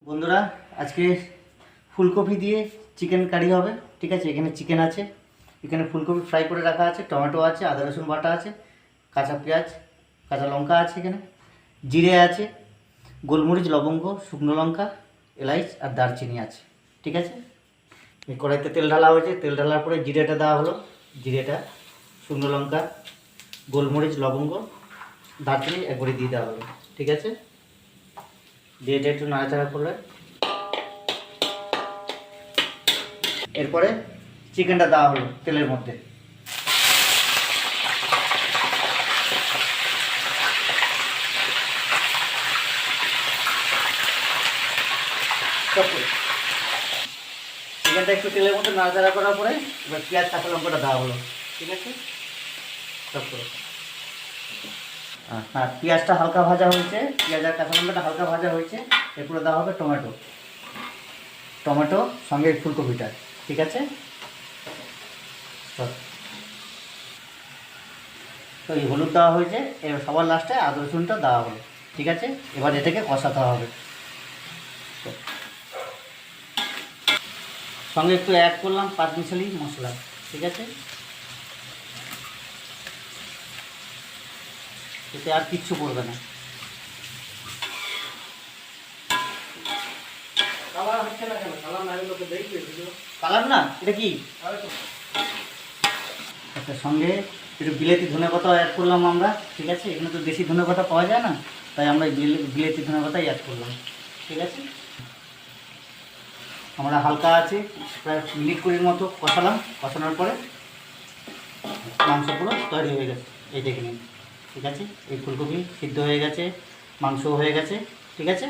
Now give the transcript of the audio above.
বন্ধুরা, আজকে ফুলকপি দিয়ে চিকেন কারি হবে। ঠিক আছে, এখানে চিকেন আছে, এখানে ফুলকপি ফ্রাই করে রাখা আছে, টমেটো আছে, আদা রসুন বাটা আছে, কাঁচা পেঁয়াজ, কাঁচা লঙ্কা আছে, এখানে জিরে আছে, গোলমরিচ, লবঙ্গ, শুকনো লঙ্কা, এলাচ আর দারচিনি আছে। ঠিক আছে, এই কড়াইতে তেল ঢালা হয়েছে, তেল ঢালার পরে জিরেটা দেওয়া হলো, জিরেটা, শুকনো লঙ্কা, গোলমরিচ, লবঙ্গ, দারচিনি একবারে দিয়ে দেওয়া হলো। ঠিক আছে, দিয়ে এটা একটু নাড়াচাড়া করলে এরপরে চিকেনটা দেওয়া হলো তেলের মধ্যে। চিকেনটা একটু তেলের মধ্যে নাড়াচাড়া করার পরে এবার পেঁয়াজ কাঁচা লঙ্কাটা দেওয়া হলো। ঠিক আছে, সব করে হ্যাঁ, পেঁয়াজটা হালকা ভাজা হয়েছে, পেঁয়াজ আর কাঁচা লঙ্কাটা হালকা ভাজা হয়েছে। এরপরে দেওয়া হবে টমেটো, টমেটো সঙ্গে ফুলকপিটা। ঠিক আছে, তো এই হলুদ দেওয়া হয়েছে, এবার সবার লাস্টে আদা রসুনটা দেওয়া হলো। ঠিক আছে, এবার এটাকে কষাতে হবে। সঙ্গে একটু অ্যাড করলাম পাঁচ মিশালি মশলা। ঠিক আছে, এতে আর কিচ্ছু পড়বে না। কালার হচ্ছে না কেন? কালার না হলে দেখবে কালার না, এটা কি? আচ্ছা, সঙ্গে একটু বিলেতি ধনেপাতাও অ্যাড করলাম আমরা। ঠিক আছে, এখানে তো দেশি ধনেপাতা পাওয়া যায় না, তাই আমরা বিলেতি ধনেপাতাই অ্যাড করলাম। ঠিক আছে, আমরা হালকা আছে প্রায় মিনিট 20 মতো কষালাম। কষানোর পরে মাংস পুরো তৈরি হয়ে গেছে, এই দেখে নিন। ঠিক আছে, এই ফুলকপি সিদ্ধ হয়ে গেছে, মাংস হয়ে গেছে। ঠিক আছে।